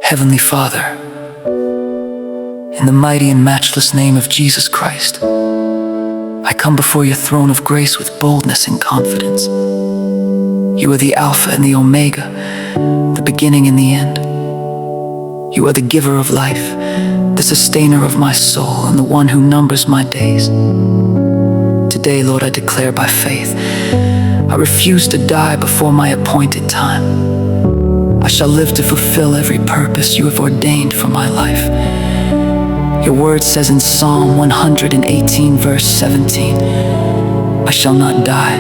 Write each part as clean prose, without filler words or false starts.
Heavenly Father, in the mighty and matchless name of Jesus Christ, I come before your throne of grace with boldness and confidence. You are the Alpha and the Omega, the beginning and the end. You are the giver of life, the sustainer of my soul, and the one who numbers my days. Today, Lord, I declare by faith, I refuse to die before my appointed time. I shall live to fulfill every purpose you have ordained for my life. Your word says in Psalm 118, verse 17, I shall not die,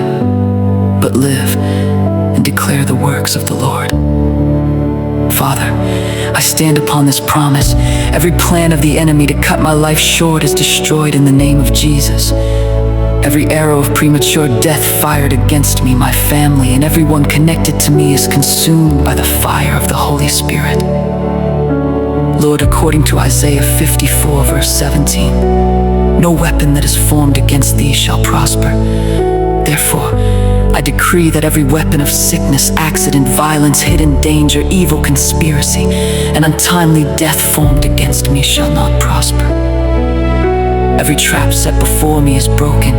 but live and declare the works of the Lord. Father, I stand upon this promise. Every plan of the enemy to cut my life short is destroyed in the name of Jesus. Every arrow of premature death fired against me, my family, and everyone connected to me is consumed by the fire of the Holy Spirit. Lord, according to Isaiah 54, verse 17, no weapon that is formed against thee shall prosper. Therefore, I decree that every weapon of sickness, accident, violence, hidden danger, evil conspiracy, and untimely death formed against me shall not prosper. Every trap set before me is broken.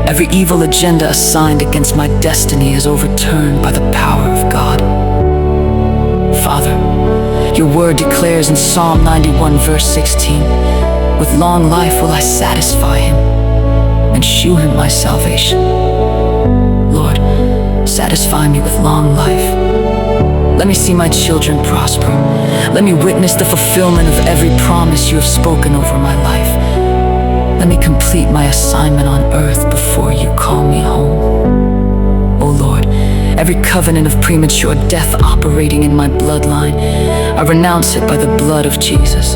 Every evil agenda assigned against my destiny is overturned by the power of God. Father, your word declares in Psalm 91, verse 16, with long life will I satisfy him and shew him my salvation. Lord, satisfy me with long life. Let me see my children prosper. Let me witness the fulfillment of every promise you have spoken over my life. Let me complete my assignment on earth before you call me home. O Lord, every covenant of premature death operating in my bloodline, I renounce it by the blood of Jesus.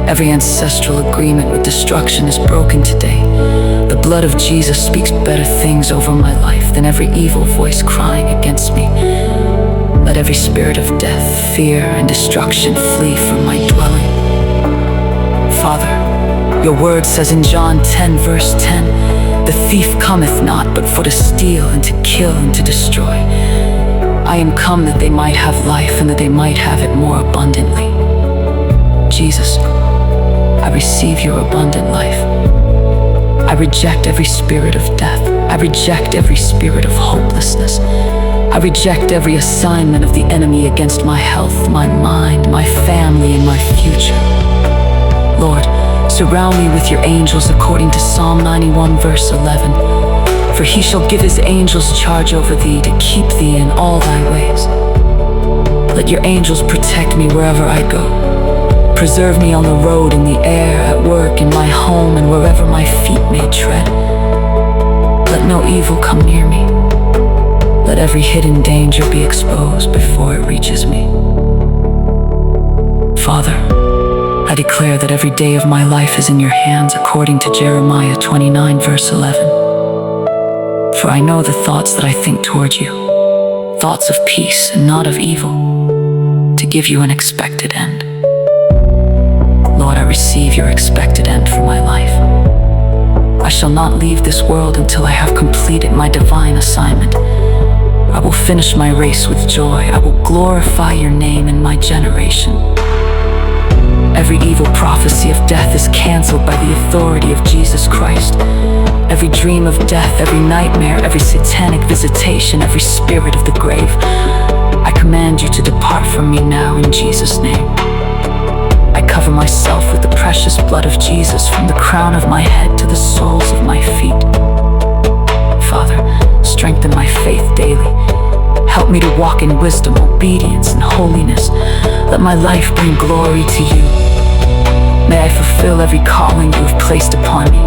Every ancestral agreement with destruction is broken today. The blood of Jesus speaks better things over my life than every evil voice crying against me. Let every spirit of death, fear, and destruction flee from my dwelling. Father, your word says in John 10, verse 10, the thief cometh not but for to steal and to kill and to destroy. I am come that they might have life and that they might have it more abundantly. Jesus, I receive your abundant life. I reject every spirit of death. I reject every spirit of hopelessness. I reject every assignment of the enemy against my health, my mind, my family, and my future. Lord, surround me with your angels according to Psalm 91, verse 11. For he shall give his angels charge over thee to keep thee in all thy ways. Let your angels protect me wherever I go. Preserve me on the road, in the air, at work, in my home, and wherever my feet may tread. Let no evil come near me. Let every hidden danger be exposed before it reaches me. Father, I declare that every day of my life is in your hands according to Jeremiah 29, verse 11. For I know the thoughts that I think toward you, thoughts of peace and not of evil, to give you an expected end. Lord, I receive your expected end for my life. I shall not leave this world until I have completed my divine assignment. I will finish my race with joy. I will glorify your name in my generation. Every evil prophecy of death is canceled by the authority of Jesus Christ. Every dream of death, every nightmare, every satanic visitation, every spirit of the grave, I command you to depart from me now in Jesus' name. I cover myself with the precious blood of Jesus from the crown of my head to the soles of my feet. Father, strengthen my faith daily. Help me to walk in wisdom, obedience, and holiness. Let my life bring glory to you. May I fulfill every calling you have placed upon me.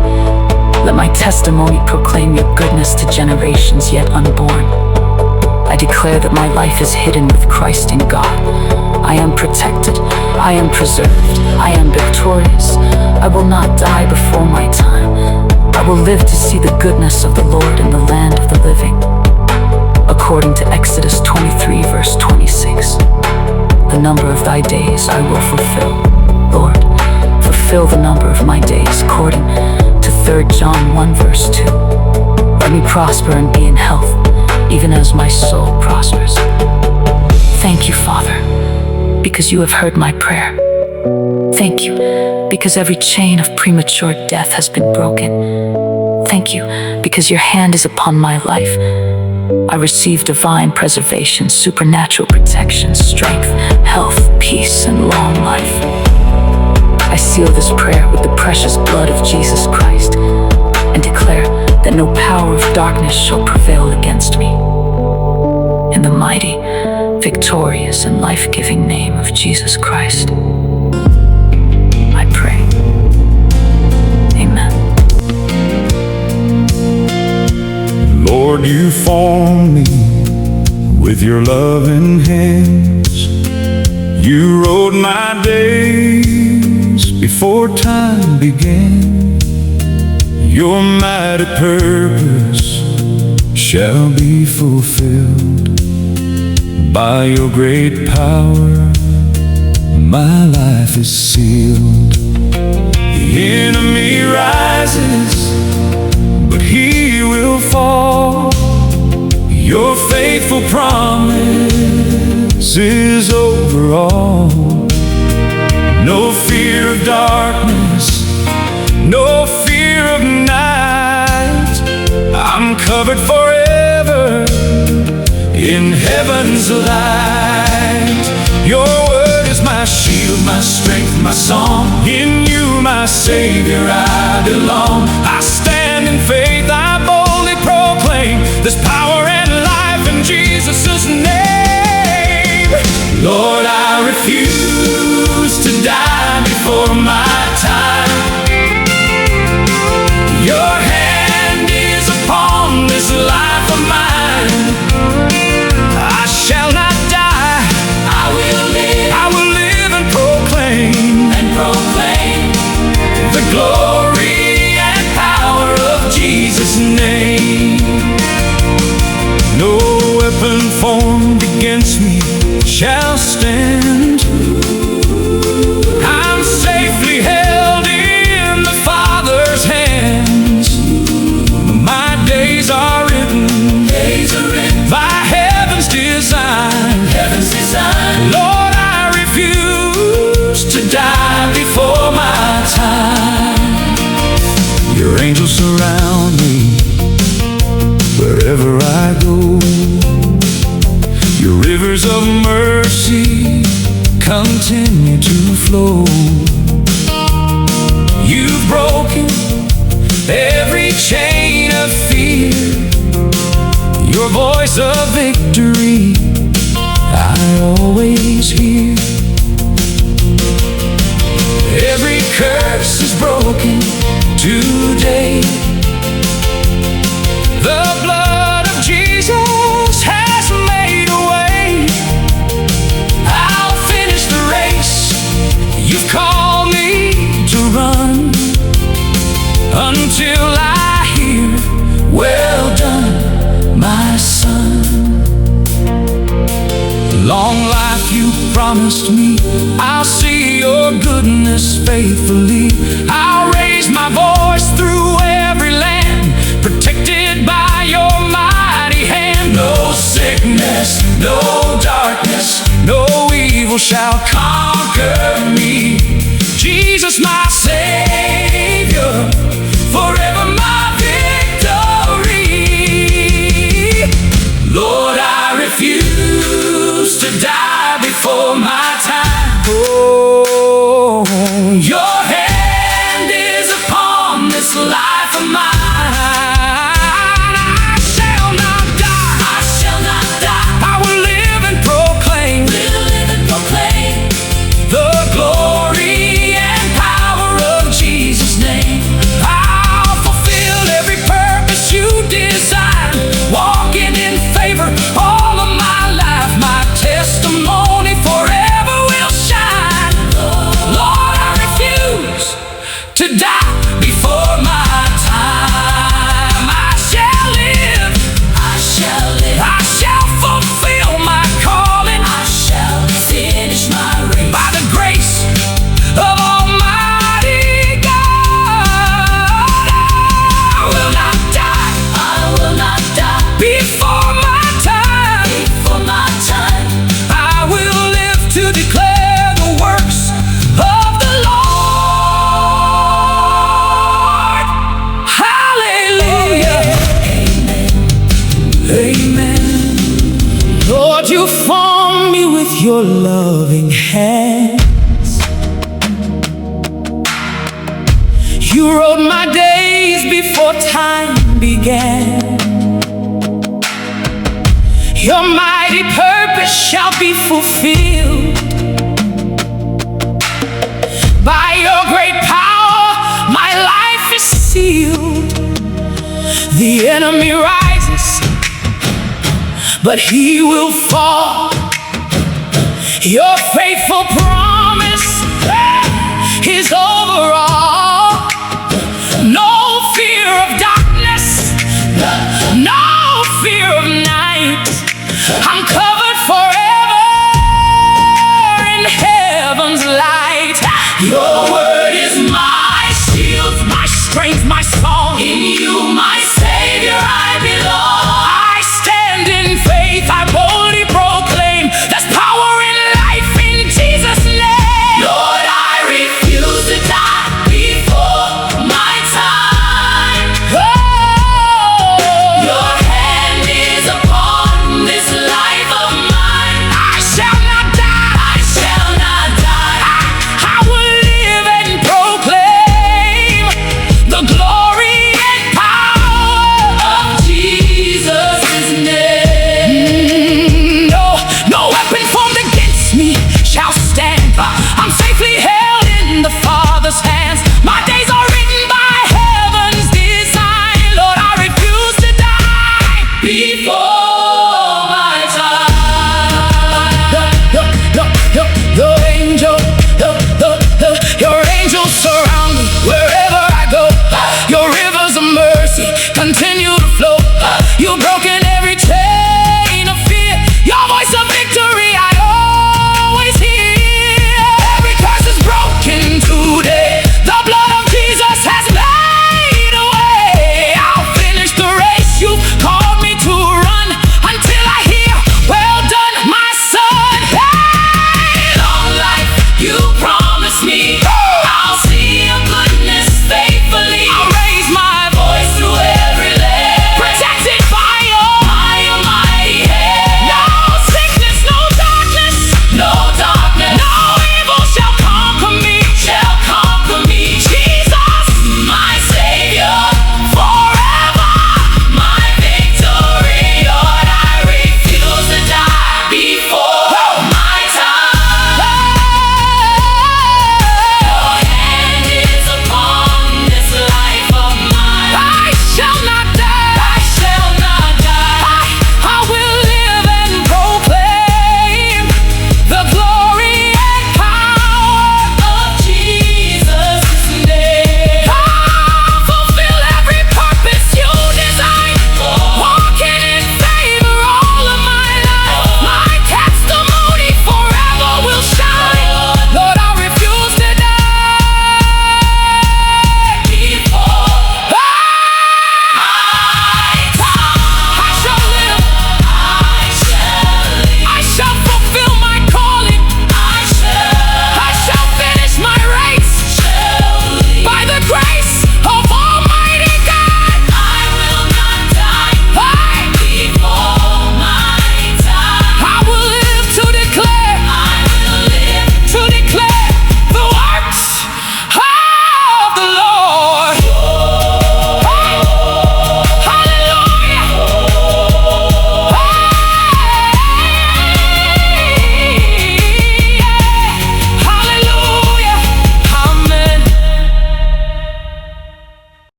Let my testimony proclaim your goodness to generations yet unborn. I declare that my life is hidden with Christ in God. I am protected. I am preserved. I am victorious. I will not die before my time. I will live to see the goodness of the Lord in the land of the living. According to Exodus 23, verse 26, the number of thy days I will fulfill. Lord, fulfill the number of my days according to 3 John 1, verse 2. Let me prosper and be in health, even as my soul prospers. Thank you, Father. because you have heard my prayer. Thank you, because every chain of premature death has been broken. Thank you, because your hand is upon my life. I receive divine preservation, supernatural protection, strength, health, peace, and long life. I seal this prayer with the precious blood of Jesus Christ and declare that no power of darkness shall prevail against me. In the mighty, victorious, and life-giving name of Jesus Christ, I pray. Amen. Lord, you formed me with your loving hands. You wrote my days before time began. Your mighty purpose shall be fulfilled. By your great power, my life is sealed. The enemy rises, but he will fall. Your faithful promise is over all. No fear of darkness, no fear of night. I'm covered forever in heaven's light. Your word is my shield, my strength, my song. In you, my Savior, I belong. I stand in faith, I boldly proclaim there's power and life in Jesus' name. Lord, I refuse to die before my time. Your hand is upon this life of mine. I shall not die, I will live and proclaim the glory and power of Jesus' name. No weapon formed against me shall stand. I'm safely held in the Father's hands. My days are written by heaven's design. Lord, I refuse to die before my time. Your angels surround me wherever I go. Your rivers of mercy continue to flow. You've broken every chain of fear. Your voice of victory I always hear. Every curse is broken today. The blood of Jesus has made a way. I'll finish the race you've called me to run, until I hear, well done, my son. Long life you promised me, I'll see your goodness faithfully. I'll raise my voice through every land, protected by your mighty hand. No sickness, no darkness, no evil shall conquer me. Jesus, my Savior, forever my victory. Lord, I refuse to die before my time. Oh, your hand is upon this life of mine. I shall not die, I will live and proclaim the glory and power of Jesus' name. I'll fulfill every purpose you design, walking in favor all of my life. My testimony forever your loving hands. You wrote my days before time began. Your mighty purpose shall be fulfilled. By your great power, my life is sealed. The enemy rises, but he will fall. Your faithful promise is over all. No fear of darkness, no fear of night. I'm covered forever in heaven's light. Your